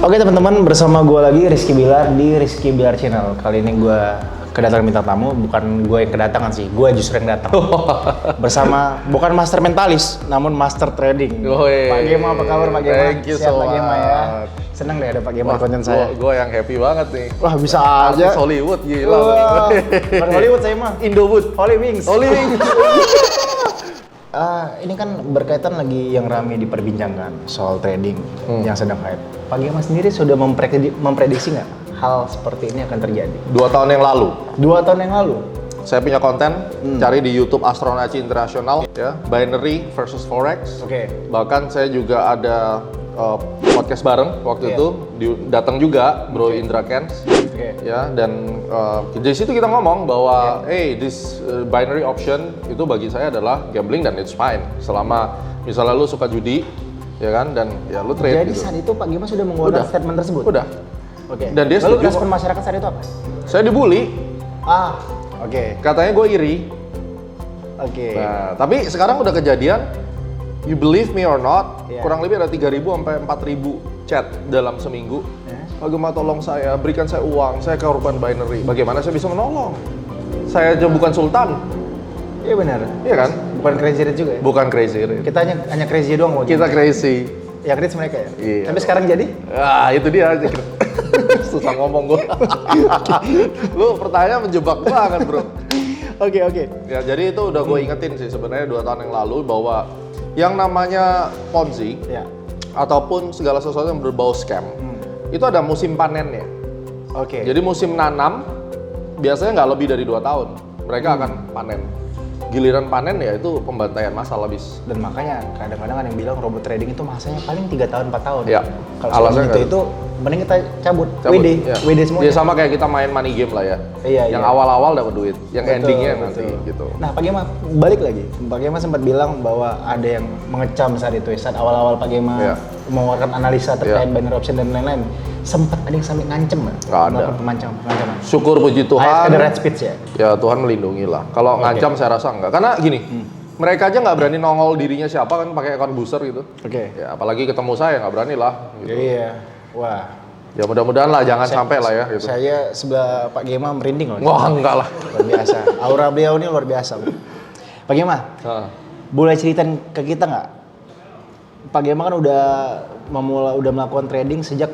Oke teman-teman, bersama gue lagi Rizky Bilar di Rizky Bilar Channel. Kali ini gue kedatangan bintang tamu, bukan gue yang kedatangan sih, gue justru yang datang. Bersama, bukan master mentalis, namun master trading. Pak Gema, apa kabar Pak Gema? Thank you Siap so Pak Gema ya. much. Seneng deh ada Pak Gema di konten saya. Gue yang happy banget nih. Wah bisa aja. Artis Hollywood, gila. Wah, bukan Hollywood saya mah. Indowood. Holy Wings. Holy Wings. Ini kan berkaitan lagi yang ramai diperbincangkan soal trading yang sedang hype. Pak Gema sendiri sudah memprediksi nggak hal seperti ini akan terjadi? 2 tahun yang lalu, 2 tahun yang lalu. saya punya konten, cari di YouTube Astronaci Internasional, ya, binary versus forex. Oke. Bahkan saya juga ada podcast bareng waktu itu, datang juga Bro Indra Kents. Oke. Ya, dan di situ kita ngomong bahwa this binary option itu bagi saya adalah gambling dan it's fine selama misalnya lu suka judi, ya kan, dan ya lu trade. Jadi gitu. saat itu Pak Gema sudah mengeluarkan statement tersebut? Udah. Oke. Dan dia lalu setuju respon kok. masyarakat saat itu apa? Saya dibully, Oke. katanya gue iri. Oke. Nah, tapi sekarang udah kejadian, you believe me or not, Iya. kurang lebih ada 3.000 sampai 4.000 chat dalam seminggu. Pak Gema tolong saya, berikan saya uang, saya korban binary. Bagaimana saya bisa menolong? Saya aja bukan sultan, Iya benar. iya kan? Bukan crazy rich juga ya? Bukan crazy rich. Kita hanya crazy doang mau. Kita crazy. Yang rich mereka ya? Iya. Tapi sekarang jadi? Ah, itu dia. Susah ngomong gua. Lu pertanyaan menjebak banget, Bro. Oke. Ya, jadi itu udah gue ingetin sih sebenarnya 2 tahun yang lalu bahwa yang namanya Ponzi Ya. ataupun segala sesuatu yang berbau scam itu ada musim panennya. Oke. Jadi musim nanam biasanya nggak lebih dari 2 tahun mereka akan panen. Giliran panen ya itu pembantaian massal habis. Dan makanya kadang-kadang ada yang bilang robot trading itu masanya paling 3 tahun 4 tahun. Ya. Kalau Alasannya sebelum nggak itu mending kita cabut. Cabut, WD, ya. WD semuanya. Ya sama kayak kita main money game lah ya. Iya, Yang iya. awal-awal dapat duit, yang Betul, endingnya betul. nanti gitu. Nah, Pak Gema balik lagi. Pak Gema sempat bilang bahwa ada yang mengecam saat itu, saat awal-awal Pak Gema Iya. mengeluarkan analisa terkait Iya. binary option dan lain-lain. Sempat ada yang sampai ngancem nggak? Nggak ada. Melakukan pengancaman. Syukur puji Ada Tuhan. red speech ya? Ya Tuhan melindungi lah. Kalau ngancam saya rasa enggak. Karena gini, mereka aja nggak berani nongol dirinya siapa kan pakai account booster gitu. Oke. Ya apalagi ketemu saya nggak berani lah. Gitu. Iya. Wah. Ya mudah-mudahan lah jangan sampai lah ya. Gitu. Saya sebelah Pak Gema merinding loh. Wah enggak lah. Luar biasa. Aura beliau ini luar biasa. Pak Gema, Nah, boleh ceritain ke kita nggak? Pak Gema kan udah melakukan trading sejak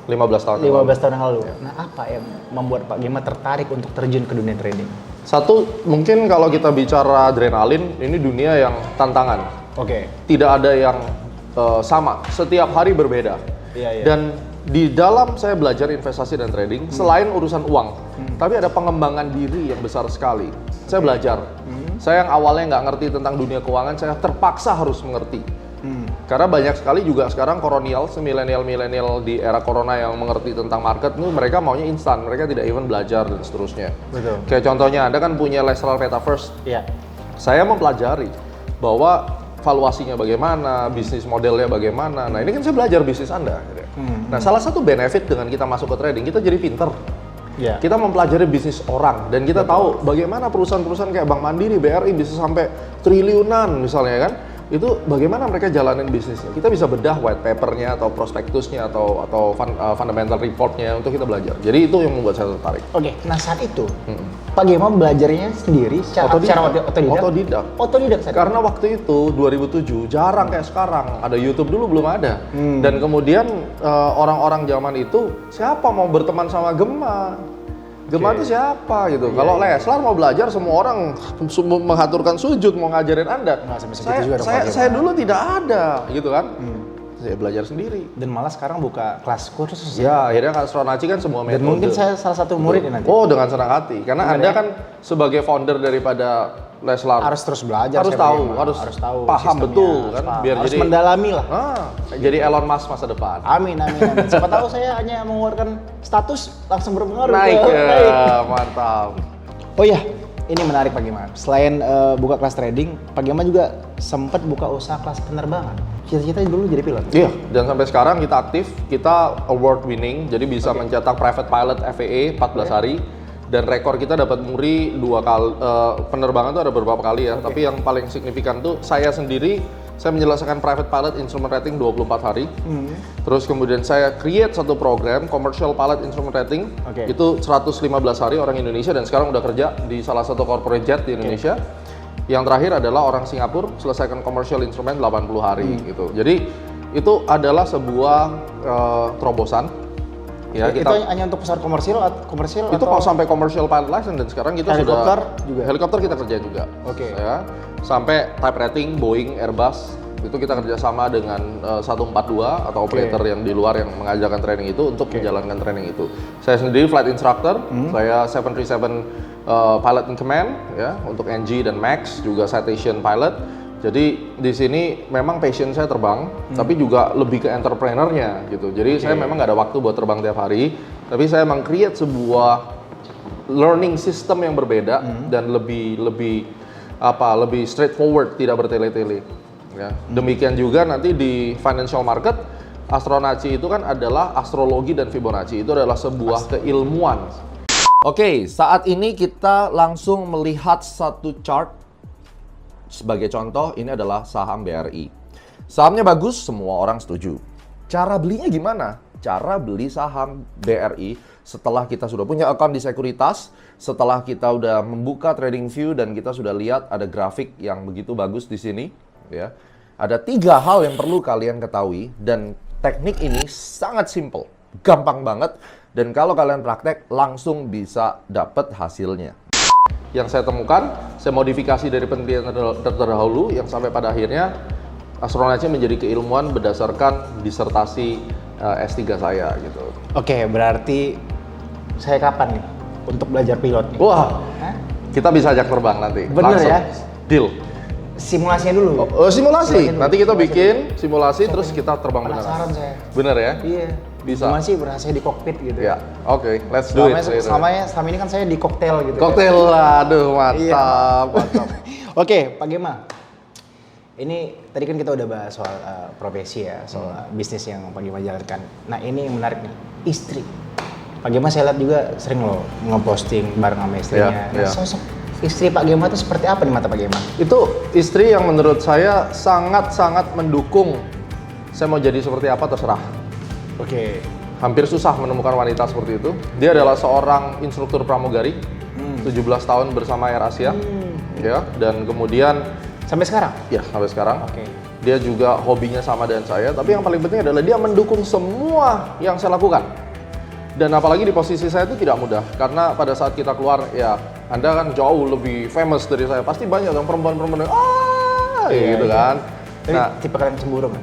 15 tahun. 15 tahun yang lalu. Nah, apa yang membuat Pak Gema tertarik untuk terjun ke dunia trading? Satu, mungkin kalau kita bicara adrenalin, ini dunia yang tantangan. Oke. Tidak ada yang sama. Setiap hari berbeda. Iya. Dan di dalam saya belajar investasi dan trading, selain urusan uang, tapi ada pengembangan diri yang besar sekali. Saya belajar. Saya yang awalnya nggak ngerti tentang dunia keuangan, saya terpaksa harus mengerti. Karena banyak sekali juga sekarang millennials di era corona yang mengerti tentang market, mereka maunya instan, mereka tidak even belajar dan seterusnya. Betul. Kayak contohnya, Anda kan punya Leslar Metaverse. Iya. Saya mempelajari bahwa valuasinya bagaimana, bisnis modelnya bagaimana. Nah ini kan saya belajar bisnis Anda. Nah salah satu benefit dengan kita masuk ke trading, kita jadi pinter. Iya. Kita mempelajari bisnis orang dan kita tahu bagaimana perusahaan-perusahaan kayak Bank Mandiri, BRI bisa sampai triliunan misalnya kan. Itu bagaimana mereka jalanin bisnisnya. Kita bisa bedah white papernya atau prospektusnya atau fundamental reportnya untuk kita belajar. Jadi itu yang membuat saya tertarik. Oke. Nah, saat itu Pak Gema belajarnya sendiri secara Otodidak. Otodidak saat itu? Karena waktu itu 2007 jarang kayak sekarang. Ada YouTube dulu belum ada. Dan kemudian orang-orang zaman itu siapa mau berteman sama Gema? Gema itu siapa gitu. Kalau Leslar mau belajar semua orang mengaturkan sujud mau ngajarin Anda. Nggak sampai segitu juga dong, Pak Gema. Saya dulu tidak ada gitu kan. Saya belajar sendiri. Dan malah sekarang buka kelas kursus. Ya, akhirnya Astronaci kan semua metode. Dan mungkin saya salah satu murid nanti. Oh, dengan senang hati. Karena Anda kan sebagai founder daripada Leslar Harus terus belajar. harus saya tahu, Pak Gema. harus tahu paham sistemnya, betul harus kan, paham. biar harus jadi mendalami lah. Jadi Elon Musk masa depan. Amin. Siapa tahu saya hanya mengeluarkan status langsung berpengaruh. Naik Naik. ya, mantap. Oh iya, ini menarik Pak Gema. Selain buka kelas trading, Pak Gema juga sempat buka usaha kelas penerbangan. Cita-cita dulu jadi pilot. Iya, dan sampai sekarang kita aktif, kita award winning, jadi bisa mencetak private pilot FAA 14 hari. Dan rekor kita dapat muri 2 kali, penerbangan tuh ada beberapa kali ya, tapi yang paling signifikan tuh saya sendiri Saya menyelesaikan private pilot instrument rating 24 hari. Terus kemudian saya create satu program commercial pilot instrument rating. Itu 115 hari orang Indonesia dan sekarang udah kerja di salah satu corporate jet di Indonesia. Yang terakhir adalah orang Singapura selesaikan commercial instrument 80 hari gitu. Jadi itu adalah sebuah terobosan. Ya, itu hanya untuk pesawat komersil itu atau sampai commercial pilot license dan sekarang kita helikopter sudah juga? Helikopter kita kerjain juga. Ya, sampai type rating Boeing, Airbus itu kita kerjasama dengan 142 atau operator yang di luar yang mengajarkan training itu untuk menjalankan training itu. Saya sendiri flight instructor, saya 737 pilot in command ya untuk NG dan Max, juga citation pilot. Jadi di sini memang passion saya terbang, tapi juga lebih ke entrepreneurnya gitu. Jadi saya memang nggak ada waktu buat terbang tiap hari, tapi saya memang create sebuah learning system yang berbeda dan lebih straightforward, tidak bertele-tele. Ya. Demikian juga nanti di financial market, Astronacci itu kan adalah astrologi dan Fibonacci, itu adalah sebuah keilmuan. Oke, saat ini kita langsung melihat satu chart. Sebagai contoh, ini adalah saham BRI. Sahamnya bagus, semua orang setuju. Cara belinya gimana? Cara beli saham BRI setelah kita sudah punya account di sekuritas, setelah kita udah membuka TradingView dan kita sudah lihat ada grafik yang begitu bagus di sini, ya. Ada 3 hal yang perlu kalian ketahui dan teknik ini sangat simple, gampang banget dan kalau kalian praktek langsung bisa dapat hasilnya. Yang saya temukan, saya modifikasi dari penelitian terdahulu yang sampai pada akhirnya Astronacci menjadi keilmuan berdasarkan disertasi S3 saya gitu. Oke, berarti saya kapan nih untuk belajar pilot nih? Wah, kita bisa ajak terbang nanti. Bener langsung. ya? Deal. Simulasinya dulu. Simulasi. Nanti kita bikin simulasi terus kita terbang beneran. Penasaran saya. Bener ya? Iya. Bisa. Masih berasa di kokpit gitu. Ya, oke, let's do it. Selama ini kan saya di koktel gitu. Koktel, aduh mantap, mantap. Oke, Pak Gema. Ini tadi kan kita udah bahas soal profesi ya, soal bisnis yang Pak Gema jalankan. Nah ini yang menarik nih, istri. Pak Gema saya lihat juga sering loh ngeposting bareng sama istrinya. Sosok istri Pak Gema itu seperti apa di mata Pak Gema? Itu istri yang menurut saya sangat-sangat mendukung. Saya mau jadi seperti apa terserah. Oke. Hampir susah menemukan wanita seperti itu. Dia adalah seorang instruktur pramugari, 17 tahun bersama AirAsia, ya. Dan kemudian sampai sekarang? Ya, sampai sekarang. Oke. Dia juga hobinya sama dengan saya, tapi yang paling penting adalah dia mendukung semua yang saya lakukan. Dan apalagi di posisi saya itu tidak mudah, karena pada saat kita keluar, ya Anda kan jauh lebih famous dari saya. Pasti banyak dong perempuan-perempuan yang gitu kan. Nah, tipe kalian cemburu kan?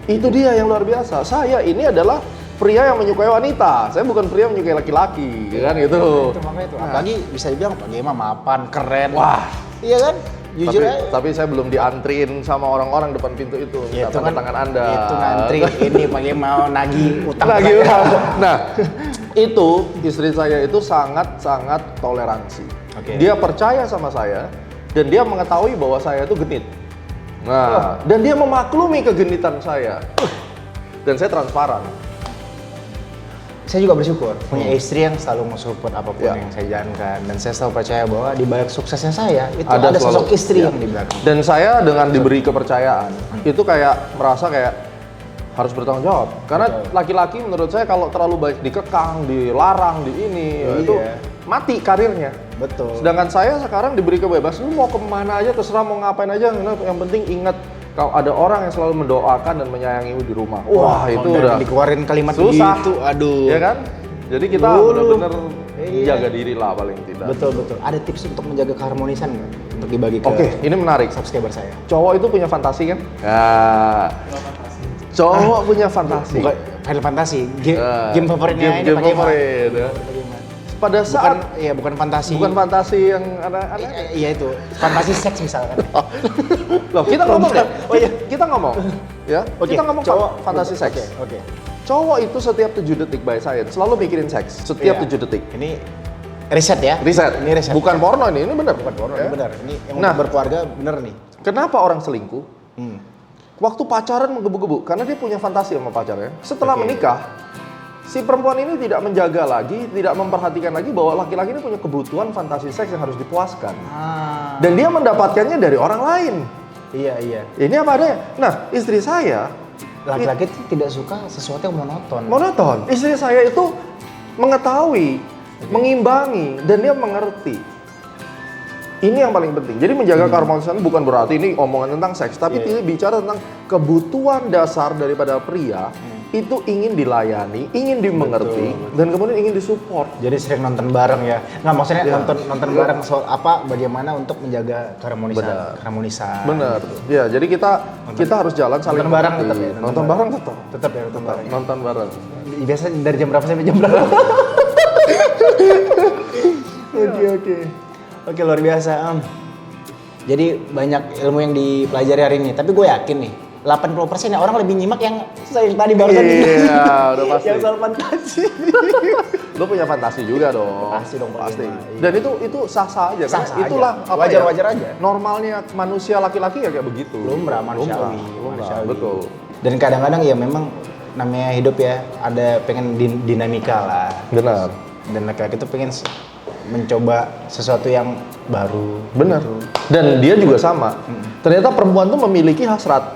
Itu dia yang luar biasa. Saya ini adalah pria yang menyukai wanita. Saya bukan pria yang menyukai laki-laki, kan gitu. Itu makanya itu. Apalagi bisa dibilang Pak Gema mapan, keren. Wah, iya kan? Jujur aja. Tapi saya belum diantriin sama orang-orang depan pintu itu. Ya, itu kan tangan Anda. Itu ngantri. Ini Pak Gema mau nagih utang. Nah, itu istri saya itu sangat-sangat toleransi. Dia percaya sama saya dan dia mengetahui bahwa saya itu genit. Nah, dan dia memaklumi kegenitan saya. Dan saya transparan. Saya juga bersyukur punya istri yang selalu mensupport apapun yang saya jalankan, dan saya selalu percaya bahwa di balik suksesnya saya itu ada sosok istri yang di belakang. Dan saya dengan diberi kepercayaan itu kayak merasa kayak harus bertanggung jawab. Karena laki-laki menurut saya kalau terlalu baik dikekang, dilarang, di ini itu mati karirnya. Betul. Sedangkan saya sekarang diberi kebebasan, lu mau kemana aja terserah, mau ngapain aja, yang penting ingat kalau ada orang yang selalu mendoakan dan menyayangimu di rumah. Wah, itu udah dikeluarin kalimat susah. begitu, aduh. Ya kan? Jadi kita benar-benar jaga diri lah paling tidak. Betul. Ada tips untuk menjaga keharmonisan nggak? Untuk dibagi ke ini menarik. Subscriber saya. Cowok itu punya fantasi kan? Cowok punya fantasi. Bukan Final Fantasy. Game favoritnya ini game favorit. Ya. Pada saat bukan fantasi. Bukan fantasi yang aneh-aneh. Iya itu. Fantasi seks misalkan. Loh, kita ngomong ya? Kita ngomong. Ya. Kita ngomong cowok fantasi seks. Oke. Cowok itu setiap 7 detik by science selalu mikirin seks. Setiap 7 detik. Ini riset ya? Ini riset. Bukan porno ini benar. Bukan porno, ini benar. Ini yang berkeluarga benar nih. Kenapa orang selingkuh? Waktu pacaran menggebu-gebu karena dia punya fantasi sama pacarnya. Setelah menikah, si perempuan ini tidak menjaga lagi, tidak memperhatikan lagi bahwa laki-laki ini punya kebutuhan fantasi seks yang harus dipuaskan. Dan dia mendapatkannya dari orang lain. Iya. Ini apa adanya. Nah, istri saya Laki-laki itu tidak suka sesuatu yang monoton. monoton. Istri saya itu mengetahui, mengimbangi, dan dia mengerti. Ini yang paling penting. Jadi menjaga keharmonisan bukan berarti ini omongan tentang seks, tapi ini bicara tentang kebutuhan dasar daripada pria itu ingin dilayani, ingin dimengerti, dan kemudian ingin disupport. Jadi sering nonton bareng ya. Nggak, maksudnya nonton bareng soal apa, bagaimana untuk menjaga keharmonisan. Benar. Ya, jadi kita harus jalan saling Nonton bareng mengerti. tetap ya, Nonton bareng tetap. Tetap ya, nonton bareng. Nonton bareng. Biasanya dari jam berapa sampai jam berapa? Oke, luar biasa. Jadi banyak ilmu yang dipelajari hari ini. Tapi gue yakin nih, 80% ya orang lebih nyimak yang tadi barusan. Iya, udah pasti. Yang soal fantasi. Lo punya fantasi juga dong. Pasti dong, pasti. iya. Dan itu sah-sah aja. Sah-sah karena itulah aja. apa Wajar-wajar aja. Normalnya manusia laki-laki ya kayak begitu. Lumrah, manusiawi. Betul. Dan kadang-kadang ya memang namanya hidup ya, ada pengen dinamika lah. Benar. Dan laki-laki itu pengen mencoba sesuatu yang baru. Benar. Gitu. Dan dia juga sama. Ternyata perempuan tuh memiliki hasrat.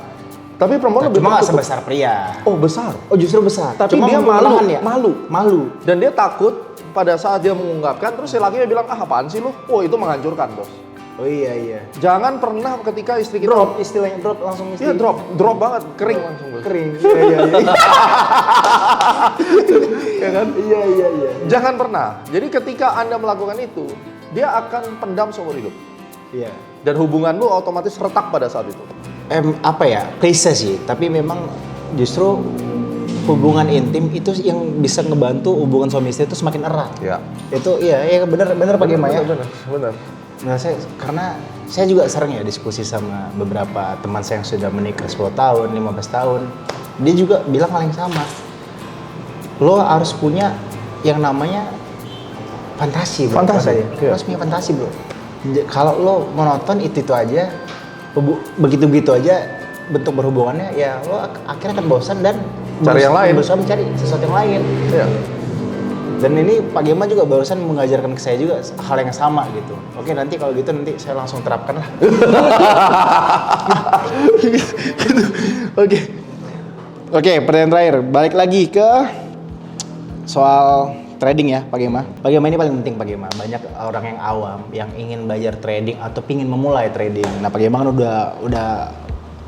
Tapi perempuan lebih Cuma nggak tertutup. sebesar pria. Oh, besar. Oh, justru besar. Tapi Cuma dia menahan malu. Dan dia takut pada saat dia mengungkapkan, terus si lakinya bilang, apaan sih lu? Oh, itu menghancurkan, bos. Oh iya. Jangan pernah ketika istri kita Drop, istilahnya drop langsung Iya, drop banget, kering langsung, bos. Kering. Iya. Ya kan? Iya. Jangan pernah. Jadi ketika Anda melakukan itu, dia akan pendam seumur hidup. Iya. Dan hubunganmu otomatis retak pada saat itu. Apa ya? Klise sih, tapi memang justru hubungan intim itu yang bisa ngebantu hubungan suami istri itu semakin erat. Ya. Itu iya benar Pak Gema ya. Benar. Nah, karena saya juga sering ya diskusi sama beberapa teman saya yang sudah menikah 10 tahun, 15 tahun. Dia juga bilang hal yang sama. Lo harus punya yang namanya fantasi, bro. Fantasi, Lo harus punya fantasi, bro. Kalau lo monoton itu aja, begitu-begitu aja bentuk berhubungannya, ya lo akhirnya akan bosan dan cari yang lain. berusaha mencari sesuatu yang lain. Iya. Dan ini Pak Gema juga barusan mengajarkan ke saya juga hal yang sama gitu. Oke, nanti kalau gitu nanti saya langsung terapkan lah. Oke, pertanyaan terakhir. Balik lagi ke soal trading ya, Pak Gema. Pak Gema ini paling penting, Pak Gema. Banyak orang yang awam yang ingin belajar trading atau ingin memulai trading. Nah, Pak Gema kan udah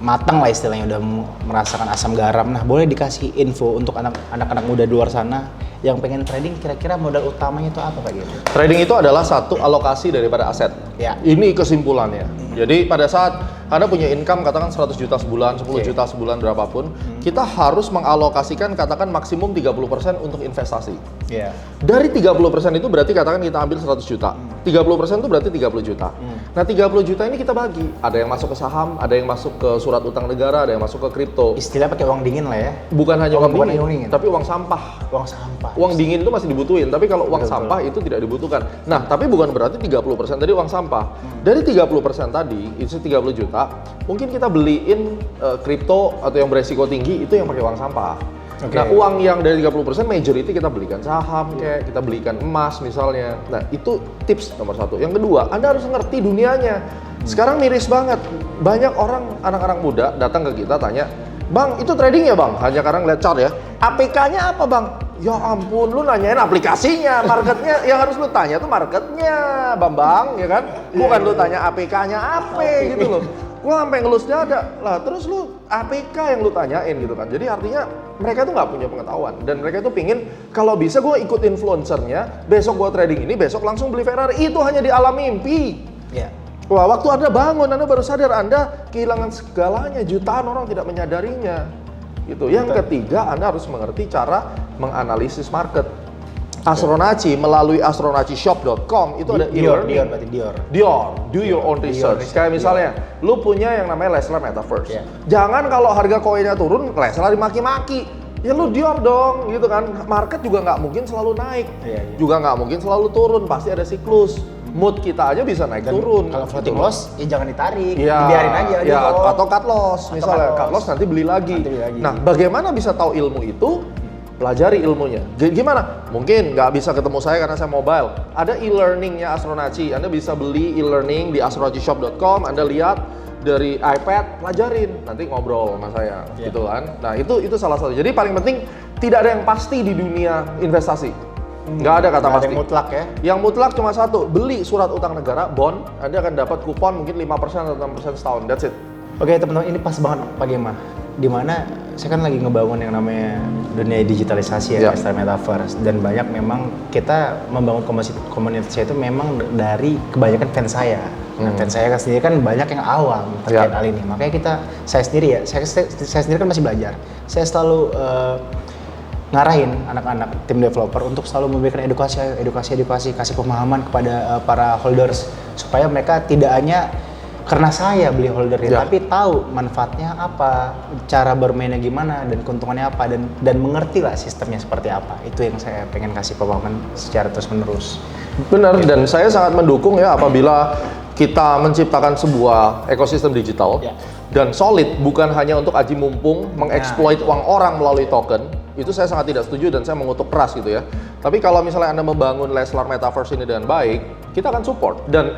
matang lah istilahnya, udah merasakan asam garam. Nah, boleh dikasih info untuk anak-anak muda di luar sana yang pengen trading, kira-kira modal utamanya itu apa, Pak Gema? Trading itu adalah satu alokasi daripada aset. Ya. Ini kesimpulannya. Jadi pada saat Anda punya income katakan 100 juta sebulan, 10 juta sebulan, berapapun, kita harus mengalokasikan katakan maksimum 30% untuk investasi. Iya. Dari 30% itu berarti katakan kita ambil 100 juta. 30% itu berarti 30 juta. Nah, 30 juta ini kita bagi. Ada yang masuk ke saham, ada yang masuk ke surat utang negara, ada yang masuk ke kripto. Istilah pakai uang dingin lah ya. Bukan hanya uang bukan dingin, uang dingin. tapi uang sampah. Uang sampah. Uang dingin itu masih dibutuhin, tapi kalau uang Betul. sampah itu tidak dibutuhkan. Nah, tapi bukan berarti 30% dari uang sampah. Dari 30% tadi, itu 30 juta, mungkin kita beliin kripto atau yang beresiko tinggi, itu yang pakai uang sampah. Oke. Nah, uang yang dari 30% majority kita belikan saham, kayak kita belikan emas misalnya. Nah, itu tips nomor 1. Yang kedua, Anda harus ngerti dunianya. Sekarang miris banget. Banyak orang, anak-anak muda datang ke kita tanya, Bang, itu trading ya Bang? Hanya karena ngeliat chart ya. APK-nya apa Bang? Ya ampun, lu nanyain aplikasinya, marketnya. Yang harus lu tanya tuh marketnya, Bambang, ya kan? Bukan lu tanya APK-nya apa gitu loh. Gua sampai ngelus dada. Lah, terus lu APK yang lu tanyain gitu kan. Jadi artinya mereka tuh nggak punya pengetahuan. Dan mereka tuh pingin, kalau bisa gua ikut influencernya, besok gua trading ini, besok langsung beli Ferrari. Itu hanya di alam mimpi. Ya. Wah, waktu Anda bangun, Anda baru sadar Anda kehilangan segalanya. Jutaan orang tidak menyadarinya. Gitu. Yang ketiga, Anda harus mengerti cara menganalisis market. Astronaci melalui astronacishop.com itu ada e-learning. Dior, do your own research. Kayak misalnya, lu punya yang namanya Leslar Metaverse. Yeah. Jangan kalau harga koinnya turun, Leslar dimaki-maki. Ya lu Dior dong, gitu kan. Market juga nggak mungkin selalu naik, juga nggak mungkin selalu turun. Pasti ada siklus. Mood kita aja bisa naik turun. Kalau floating loss, ya jangan ditarik, ya, dibiarin aja. Ya, atau cut loss, misalnya cut loss nanti beli lagi. Nah, bagaimana bisa tahu ilmu itu? Pelajari ilmunya. Gimana? Mungkin nggak bisa ketemu saya karena saya mobile. Ada e-learningnya Astronaci. Anda bisa beli e-learning di astronacishop.com. Anda lihat dari iPad, pelajarin, nanti ngobrol sama saya, gitu kan. Nah itu salah satu. Jadi paling penting tidak ada yang pasti di dunia investasi. Nggak ada kata Nggak ada pasti. yang mutlak ya. Yang mutlak cuma satu, beli surat utang negara, bond, Anda akan dapat kupon mungkin 5% atau 6% setahun, that's it. Oke teman-teman, ini pas banget Pak Gema. Dimana saya kan lagi ngebangun yang namanya dunia digitalisasi ya, istilah metaverse. Dan banyak memang kita membangun komunitas itu memang dari kebanyakan fans saya. Nah, fans saya sendiri kan banyak yang awam terkait hal ini. Makanya saya sendiri sendiri kan masih belajar. Saya selalu ngarahin anak-anak tim developer untuk selalu memberikan edukasi, kasih pemahaman kepada para holders supaya mereka tidak hanya karena saya beli holdernya, tapi tahu manfaatnya apa, cara bermainnya gimana, dan keuntungannya apa, dan mengerti lah sistemnya seperti apa. Itu yang saya pengen kasih pemahaman secara terus-menerus. Benar, dan saya sangat mendukung ya apabila kita menciptakan sebuah ekosistem digital dan solid, bukan hanya untuk aji mumpung mengeksploit uang orang melalui token. Itu saya sangat tidak setuju dan saya mengutuk keras gitu ya. Tapi kalau misalnya Anda membangun Leslar Metaverse ini dengan baik, kita akan support. Dan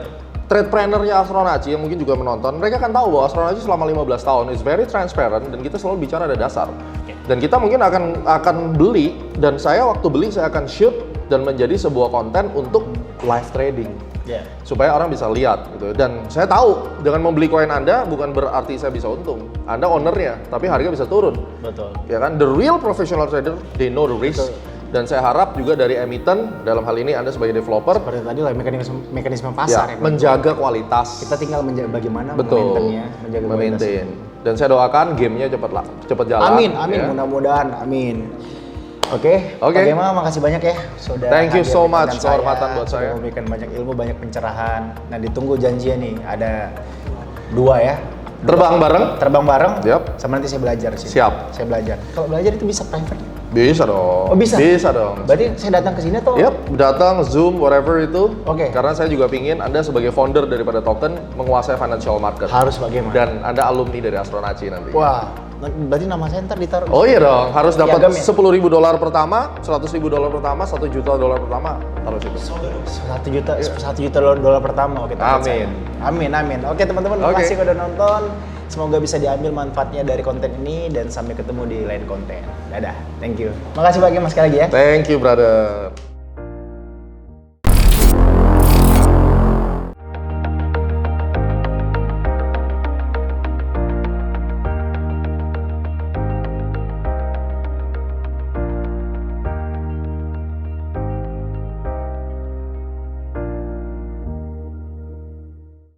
tradepreneur-nya Astronaci yang mungkin juga menonton, mereka akan tahu bahwa Astronaci selama 15 tahun is very transparent dan kita selalu bicara ada dasar. Dan kita mungkin akan beli, dan saya waktu beli saya akan shoot dan menjadi sebuah konten untuk live trading. Supaya orang bisa lihat gitu. Dan saya tahu dengan membeli koin Anda bukan berarti saya bisa untung. Anda ownernya, tapi harga bisa turun. Betul. Ya kan, the real professional trader they know the risk. Dan saya harap juga dari emiten, dalam hal ini Anda sebagai developer, seperti tadi lah mekanisme pasar ya, menjaga kualitas. Kita tinggal bagaimana Betul, memaintain. Dan saya doakan gamenya cepat jalan. Amin, ya. mudah-mudahan, amin. Oke. Pak Gema, makasih banyak ya sudah Thank you so much, dengan kehormatan buat saya. Sudah memberikan banyak ilmu, banyak pencerahan. Nah, ditunggu janjinya nih, ada 2 ya. Terbang bareng. Sama nanti saya belajar sih. Siap. Saya belajar. Kalau belajar itu bisa private? Bisa dong. Oh, bisa? Bisa dong. Berarti saya datang ke sini atau? Datang, Zoom, whatever itu. Oke. Karena saya juga pingin Anda sebagai founder daripada token menguasai financial market. Harus bagaimana? Dan Anda alumni dari Astronaci nanti. Wah, berarti nama saya ntar ditaruh. Oh iya dong, harus dapat ya? $10.000 pertama, $100.000 pertama, $1 juta pertama, taruh situ. $1 juta pertama. Oke, amin. Oke teman-teman, makasih udah nonton. Semoga bisa diambil manfaatnya dari konten ini dan sampai ketemu di lain konten. Dadah, thank you. Makasih Pak Gema sekali lagi ya. Thank you brother.